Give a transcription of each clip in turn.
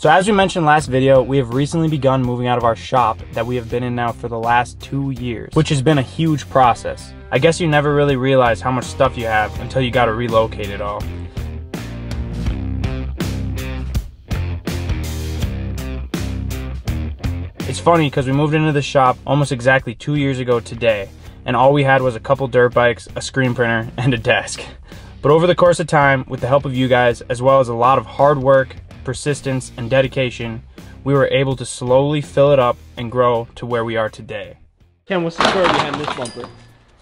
So as we mentioned last video, we have recently begun moving out of our shop that we have been in now for the last 2 years, which has been a huge process. I guess you never really realize how much stuff you have until you gotta relocate it all. It's funny because we moved into the shop almost exactly 2 years ago today, and all we had was a couple dirt bikes, a screen printer, and a desk. But over the course of time, with the help of you guys, as well as a lot of hard work, persistence, and dedication, we were able to slowly fill it up and grow to where we are today. Ken, what's the story behind this bumper?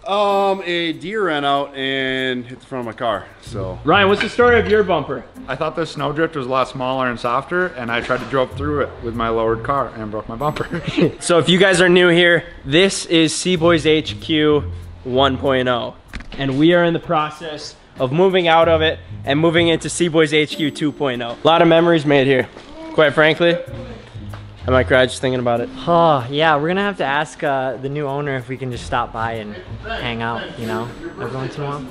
A deer ran out and hit the front of my car, so. Ryan, what's the story of your bumper? I thought the snowdrift was a lot smaller and softer, and I tried to drive through it with my lowered car and broke my bumper. So if you guys are new here, this is CBoys HQ 1.0, and we are in the process of moving out of it and moving into CBoys HQ 2.0. A lot of memories made here, quite frankly. I might cry just thinking about it. Oh, yeah, we're gonna have to ask the new owner if we can just stop by and hang out, you know, every once in a while.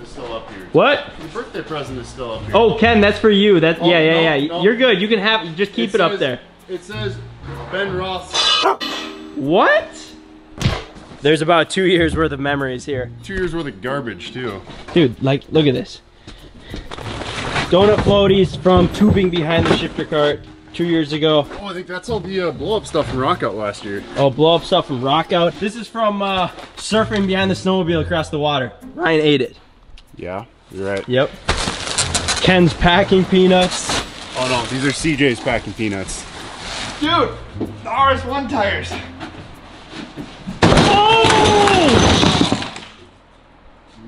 What? Your birthday present is still up here. Oh, Ken, that's for you. That, Oh, yeah. no. You're good. You can have, just keep it up there. It says Ben Ross. What? There's about 2 years worth of memories here. 2 years worth of garbage too. Dude, like, look at this. Donut floaties from tubing behind the shifter cart 2 years ago. Oh, I think that's all the blow-up stuff from Rock Out last year. Oh, blow up stuff from Rock Out. This is from surfing behind the snowmobile across the water. Ryan ate it. Yeah, you're right. Yep. Ken's packing peanuts. Oh no, these are CJ's packing peanuts. Dude, the RS1 tires. Oh!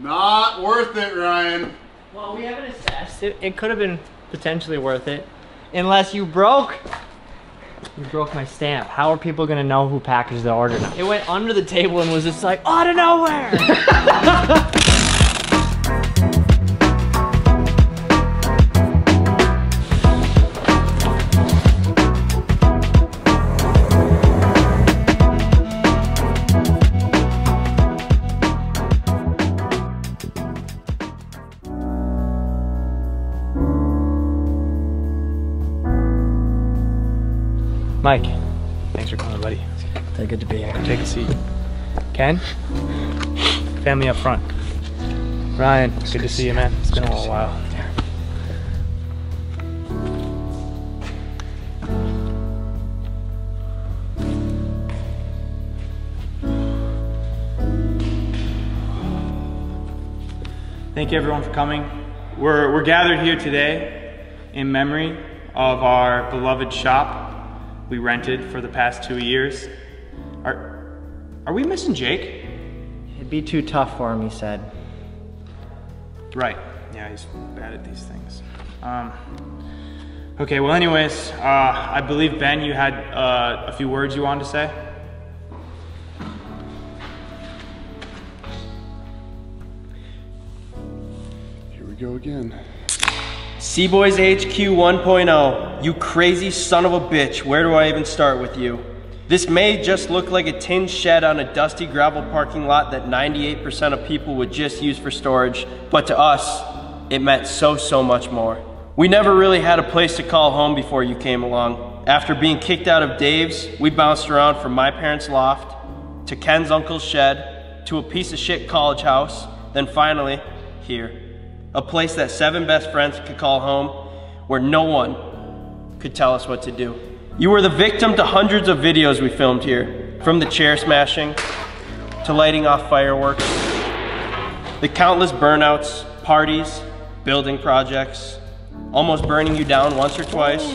Not worth it, Ryan. Well, we haven't assessed it. It could have been potentially worth it. Unless you broke my stamp. How are people gonna know who packaged the order now? It went under the table and was just like, out of nowhere! Mike, thanks for coming, buddy. So good to be here. Take a seat. Ken, family up front. Ryan, good to see you, man. It's been a little while. Thank you everyone for coming. We're gathered here today in memory of our beloved shop we rented for the past 2 years. Are we missing Jake? It'd be too tough for him, he said. Right, yeah, he's bad at these things. Okay, well anyways, I believe Ben, you had a few words you wanted to say? Here we go again. CBoys HQ 1.0, you crazy son of a bitch, where do I even start with you? This may just look like a tin shed on a dusty gravel parking lot that 98% of people would just use for storage, but to us, it meant so much more. We never really had a place to call home before you came along. After being kicked out of Dave's, we bounced around from my parents' loft, to Ken's uncle's shed, to a piece of shit college house, then finally, here. A place that 7 best friends could call home, where no one could tell us what to do. You were the victim to hundreds of videos we filmed here, from the chair smashing, to lighting off fireworks, the countless burnouts, parties, building projects, almost burning you down once or twice,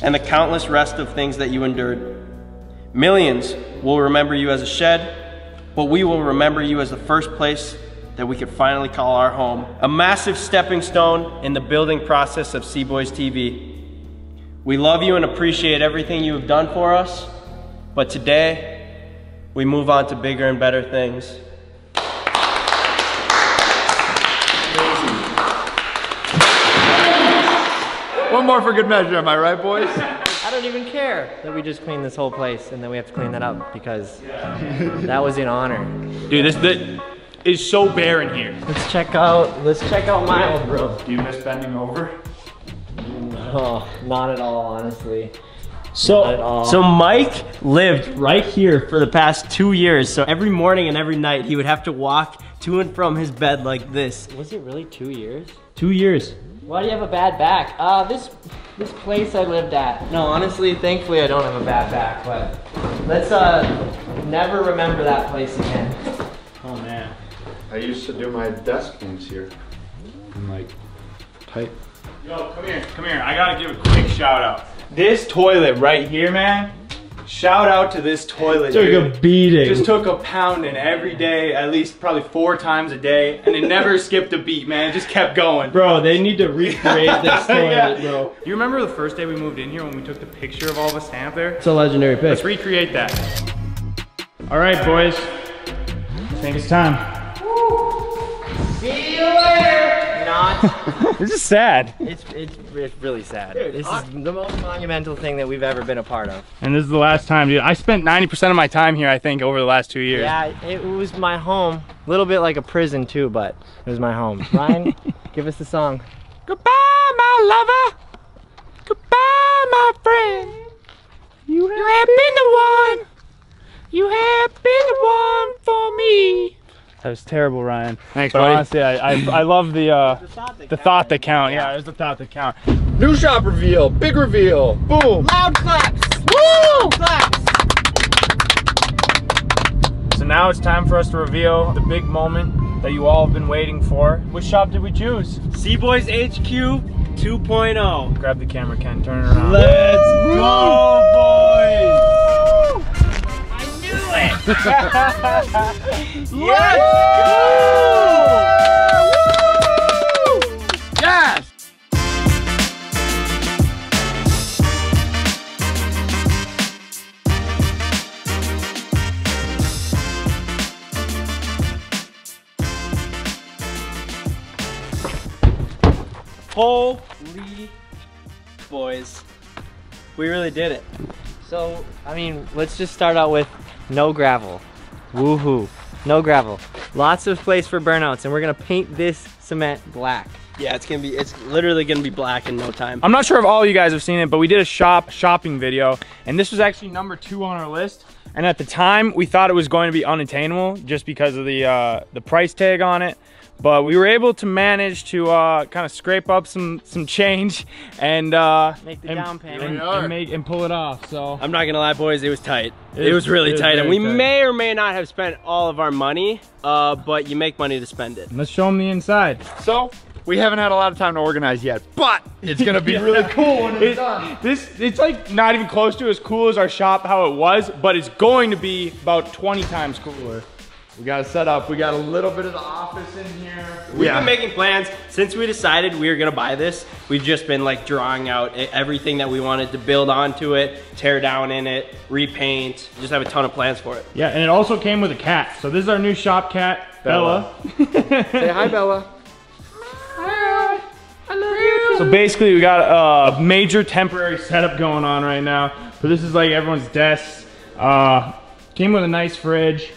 and the countless rest of things that you endured. Millions will remember you as a shed, but we will remember you as the first place that we could finally call our home. A massive stepping stone in the building process of CboysTV. We love you and appreciate everything you have done for us, but today, we move on to bigger and better things. One more for good measure, am I right, boys? I don't even care that we just cleaned this whole place and then we have to clean that up because that was an honor. Dude, this is so bare in here. Let's check out Miles, bro. Do you miss bending over? Oh, not at all, honestly. So Mike lived right here for the past 2 years. So every morning and every night he would have to walk to and from his bed like this. Was it really 2 years? 2 years. Why do you have a bad back? This place I lived at. No, honestly, thankfully I don't have a bad back, but let's never remember that place again. Oh man. I used to do my desk games here. I'm like, tight. Yo, come here. I gotta give a quick shout out. This toilet right here, man. Shout out to this toilet. Took a beating. Just took a pounding every day, at least probably 4 times a day, and it never skipped a beat, man. It just kept going. Bro, they need to recreate this toilet, bro. You remember the first day we moved in here when we took the picture of all of us standing up there? It's a legendary pic. Let's recreate that. All right, boys. I think it's time. See you later! Not. This is sad. It's really sad. This is the most monumental thing that we've ever been a part of. And this is the last time, dude. I spent 90% of my time here, I think, over the last 2 years. Yeah, it was my home. A little bit like a prison too, but it was my home. Ryan, give us the song. Goodbye, my lover. Goodbye, my friend. You have been the one. You have been the one for me. That was terrible, Ryan. Thanks, but buddy. Honestly, I love the thought that count. Yeah, it was the thought that count. New shop reveal, big reveal, boom. Loud claps. Woo! Claps. So now it's time for us to reveal the big moment that you all have been waiting for. Which shop did we choose? CBoys HQ 2.0. Grab the camera, Ken. Turn it around. Let's go, boys! Let's go! Yes! Holy boys. We really did it. So, I mean, let's just start out with no gravel. Woohoo. No gravel. Lots of place for burnouts, and we're gonna paint this cement black. Yeah, it's literally gonna be black in no time. I'm not sure if all of you guys have seen it, but we did a shopping video, and this was actually number 2 on our list. And at the time, we thought it was going to be unattainable just because of the price tag on it. But we were able to manage to kind of scrape up some change and make the down payment and pull it off. So I'm not gonna lie, boys, it was tight. It was really tight, and we may or may not have spent all of our money, but you make money to spend it. Let's show them the inside. So, we haven't had a lot of time to organize yet, but it's gonna be really cool when it's done. It's like not even close to as cool as our shop, how it was, but it's going to be about 20 times cooler. We got it set up. We got a little bit of the office in here. We've been making plans since we decided we were gonna buy this. We've just been like drawing out everything that we wanted to build onto it, tear down in it, repaint. Just have a ton of plans for it. Yeah, and it also came with a cat. So this is our new shop cat, Bella. Say hi, Bella. Hi. I love you. So basically, we got a major temporary setup going on right now. So this is like everyone's desks. Came with a nice fridge.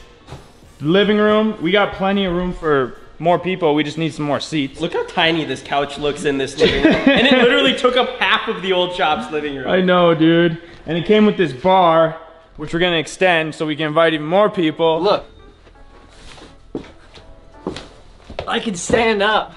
Living room, we got plenty of room for more people. We just need some more seats. Look how tiny this couch looks in this living room. And it literally took up half of the old shop's living room. I know, dude. And it came with this bar, which we're gonna extend so we can invite even more people. Look. I can stand up.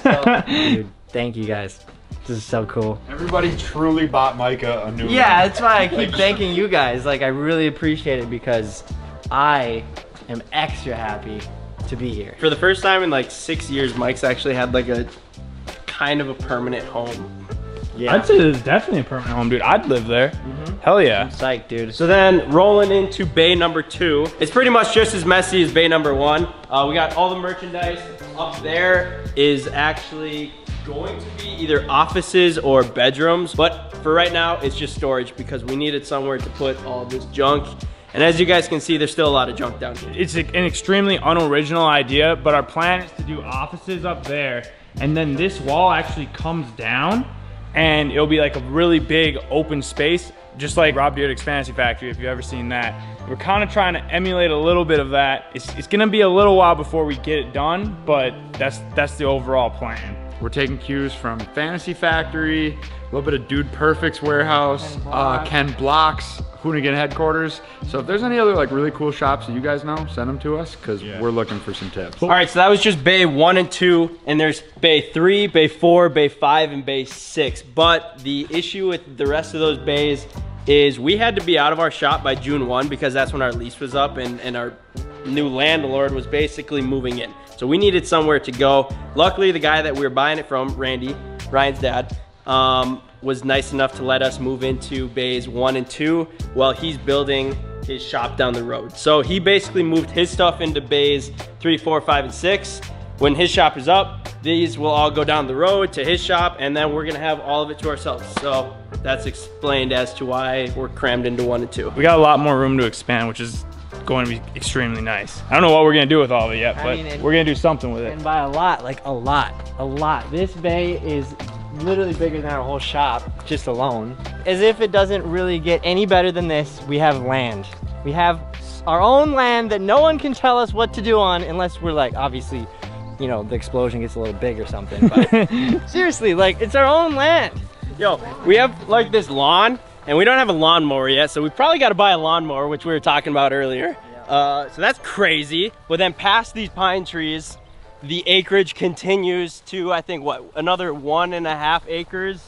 So, dude, thank you guys. This is so cool. Everybody truly bought Micah a new room. That's why I keep thanking you guys. Like, I really appreciate it because I am extra happy to be here. For the first time in like 6 years, Mike's actually had like a kind of a permanent home. Yeah. I'd say this is definitely a permanent home, dude. I'd live there. Hell yeah. I'm psyched, dude. So then rolling into bay number 2, it's pretty much just as messy as bay number 1. We got all the merchandise. Up there is actually going to be either offices or bedrooms, but for right now, it's just storage because we needed somewhere to put all this junk. And as you guys can see, there's still a lot of junk down here. It's an extremely unoriginal idea, but our plan is to do offices up there, and then this wall actually comes down, and it'll be like a really big open space, just like Rob Dyrdek's Fantasy Factory, if you've ever seen that. We're kind of trying to emulate a little bit of that. It's gonna be a little while before we get it done, but that's the overall plan. We're taking cues from Fantasy Factory, a little bit of Dude Perfect's warehouse, Ken Block's Hoonigan headquarters. So if there's any other like really cool shops that you guys know, send them to us because we're looking for some tips. All right, so that was just bay 1 and 2, and there's bay 3, bay 4, bay 5, and bay 6. But the issue with the rest of those bays is we had to be out of our shop by June 1 because that's when our lease was up and our new landlord was basically moving in. So we needed somewhere to go. Luckily, the guy that we were buying it from, Randy, Ryan's dad, was nice enough to let us move into bays 1 and 2 while he's building his shop down the road. So he basically moved his stuff into bays 3, 4, 5, and 6. When his shop is up, these will all go down the road to his shop, and then we're gonna have all of it to ourselves. So that's explained as to why we're crammed into 1 and 2. We got a lot more room to expand, which is going to be extremely nice. I don't know what we're gonna do with all of it yet, but we're gonna do something with it. And by a lot, like a lot. This bay is literally bigger than our whole shop, just alone. As if it doesn't really get any better than this, we have land. We have our own land that no one can tell us what to do on unless we're like, obviously, you know, the explosion gets a little big or something, but seriously, like, it's our own land. Yo, we have like this lawn, and we don't have a lawnmower yet, so we probably got to buy a lawnmower, which we were talking about earlier. So that's crazy. But then past these pine trees, the acreage continues to, I think, what, another 1.5 acres,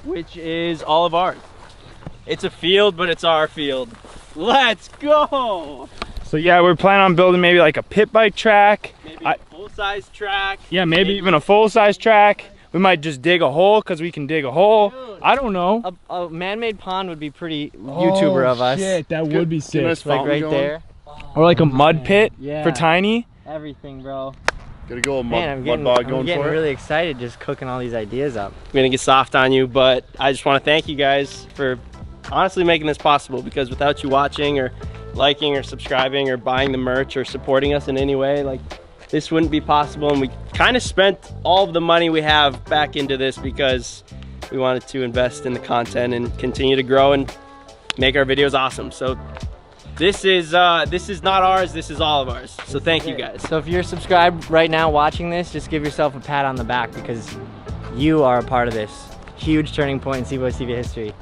which is all of ours. It's a field, but it's our field. Let's go. So yeah, we're planning on building maybe like a pit bike track. Maybe a full-size track. Yeah, maybe even a full-size track. We might just dig a hole because we can dig a hole. Dude, I don't know. A man-made pond would be pretty YouTuber of us. Shit, that would be sick. Nice Like right going. there. Or like a mud pit for tiny. Everything, bro. Gotta go a Man, mud bog going I'm getting for really excited just cooking all these ideas up. I'm gonna get soft on you, but I just want to thank you guys for honestly making this possible, because without you watching or liking or subscribing or buying the merch or supporting us in any way, like, this wouldn't be possible. And we kind of spent all of the money we have back into this because we wanted to invest in the content and continue to grow and make our videos awesome. So this is not ours, this is all of ours. So thank you guys. So if you're subscribed right now watching this, just give yourself a pat on the back because you are a part of this huge turning point in CboysTV history.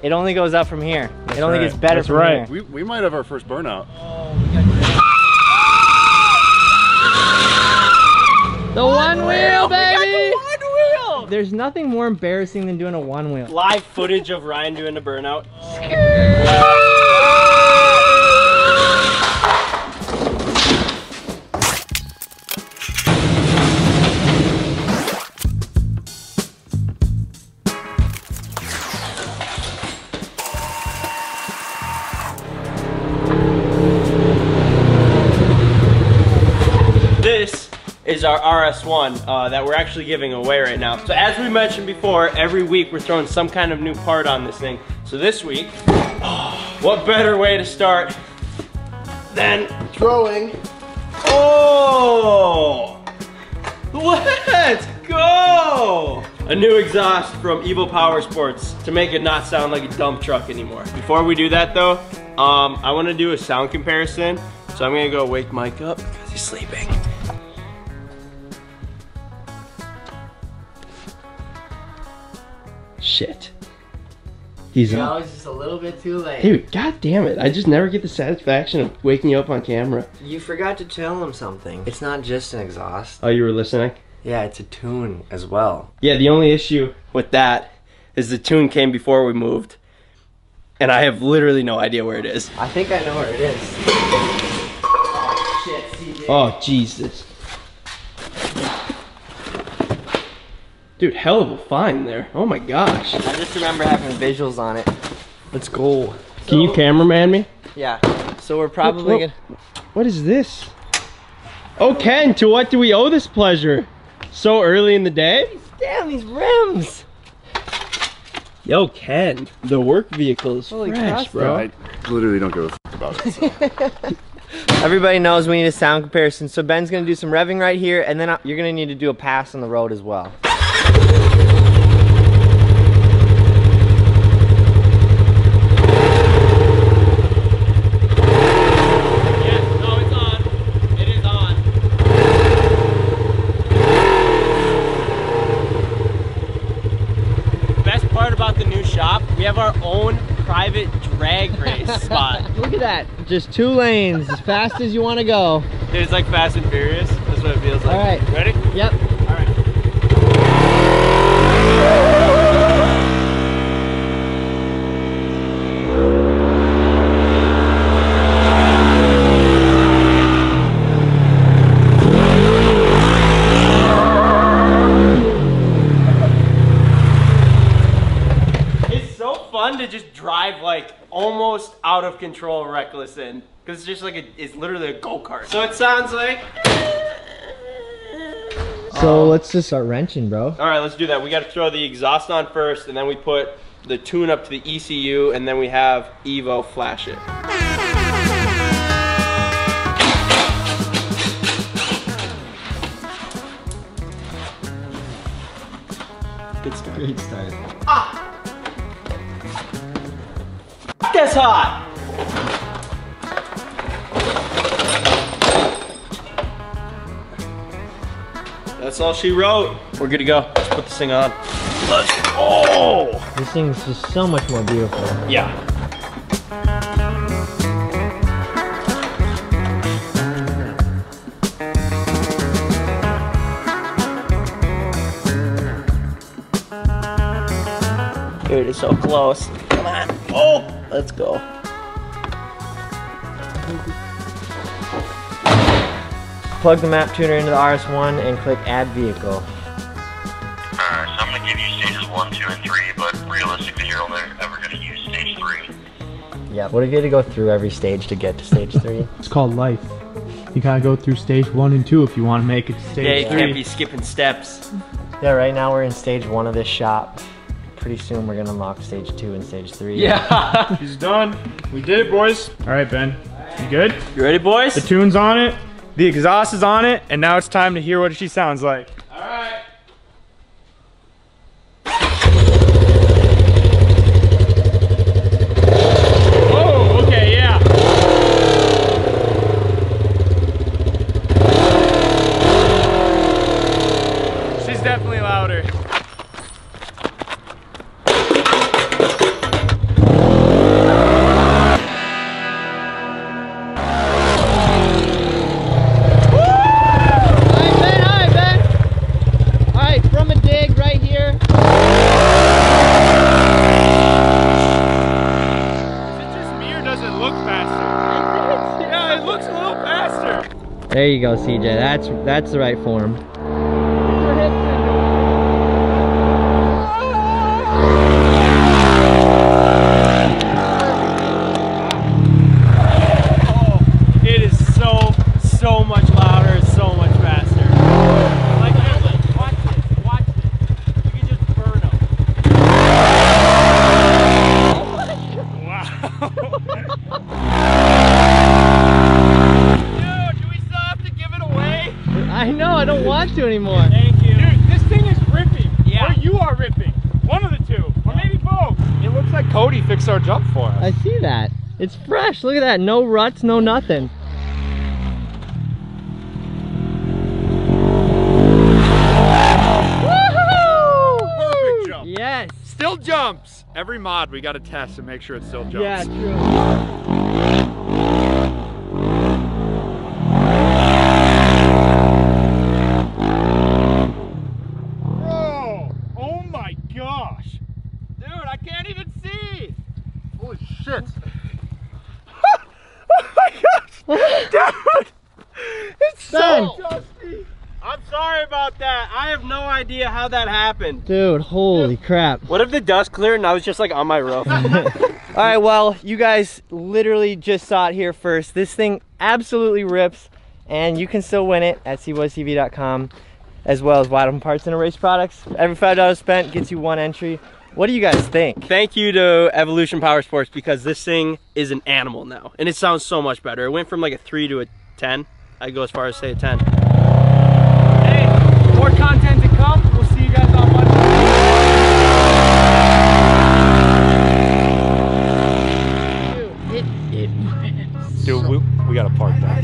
It only goes up from here. It only gets better from here. We might have our first burnout. The one wheel, baby! One wheel! There's nothing more embarrassing than doing a one wheel. Live footage of Ryan doing a burnout. This is our RS1 that we're actually giving away right now. So as we mentioned before, every week we're throwing some kind of new part on this thing. So this week, what better way to start than throwing? Oh! Let's go! A new exhaust from Evolution Powersports to make it not sound like a dump truck anymore. Before we do that though, I want to do a sound comparison. So I'm gonna go wake Mike up because he's sleeping. Shit. He's up. I was just a little bit too late. Dude, god damn it. I just never get the satisfaction of waking you up on camera. You forgot to tell him something. It's not just an exhaust. Oh, you were listening? Yeah, it's a tune as well. Yeah, the only issue with that is the tune came before we moved. And I have literally no idea where it is. I think I know where it is. Oh, shit, CJ. Oh, Jesus. Dude, hell of a find there. Oh my gosh. I just remember having visuals on it. Let's go. Can you cameraman me? Yeah. So we're probably gonna... What is this? Oh, Ken, to what do we owe this pleasure? So early in the day? Damn, these rims! Yo, Ken, the work vehicle is Holy fresh, crap, bro. I literally don't give a f about it. So. Everybody knows we need a sound comparison, so Ben's gonna do some revving right here, and then you're gonna need to do a pass on the road as well. private drag race spot. Look at that. Just 2 lanes, as fast as you want to go. Dude, it's like Fast and Furious. That's what it feels like. All right. Ready? Yep. All right. To just drive like almost out of control reckless in, because it's just like it's literally a go-kart. So it sounds like, so let's just start wrenching, bro. all right, let's do that. We got to throw the exhaust on first, and then we put the tune up to the ECU, and then we have Evo flash it. Good start. Great start. Ah! That's hot. That's all she wrote. We're good to go. Let's put this thing on. Let's go. This thing's just so much more beautiful. Yeah. Dude, it's so close. Come on. Oh, let's go. Plug the map tuner into the RS1 and click add vehicle. Alright, so I'm going to give you stages 1, 2, and 3, but realistically you're only ever going to use stage 3. Yeah, what if you had to go through every stage to get to stage 3? It's called life. You gotta go through stage 1 and 2 if you want to make it to Yeah, stage you 3. can't be skipping steps. Yeah, right now we're in stage 1 of this shop. Pretty soon we're gonna unlock stage 2 and stage 3. Yeah. He's done. We did it, boys. All right, Ben. You good? You ready, boys? The tune's on it. The exhaust is on it. And now it's time to hear what she sounds like. All right. Oh, okay, yeah. She's definitely louder. There you go, CJ. That's the right form. It is so much louder. It's so much faster. Like, watch this. Watch this. You can just burn them. Wow. I know, I don't want to anymore. Thank you. Dude, this thing is ripping. Yeah. Or you are ripping. One of the two. Or maybe both. It looks like Cody fixed our jump for us. I see that. It's fresh. Look at that. No ruts, no nothing. Perfect jump. Yes. Still jumps. Every mod we got to test and make sure it still jumps. Yeah, true. Dude, it's so Ben. dusty. I'm sorry about that. I have no idea how that happened. Dude, holy crap. What if the dust cleared and I was just like on my roof? All right, well, you guys literally just saw it here first. This thing absolutely rips, and you can still win it at CboysTV.com, as well as Wide Open Parts and Erase products. Every $5 spent gets you 1 entry. What do you guys think? Thank you to Evolution Powersports, because this thing is an animal now, and it sounds so much better. It went from like a 3 to a 10. I'd go as far as say a 10. Hey, more content to come. We'll see you guys on Monday. Dude, we got to park that.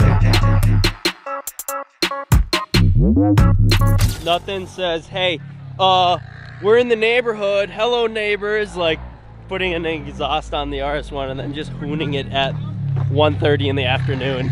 Nothing says, hey, we're in the neighborhood, hello neighbors, like putting an exhaust on the RS1 and then just hooning it at 1:30 in the afternoon.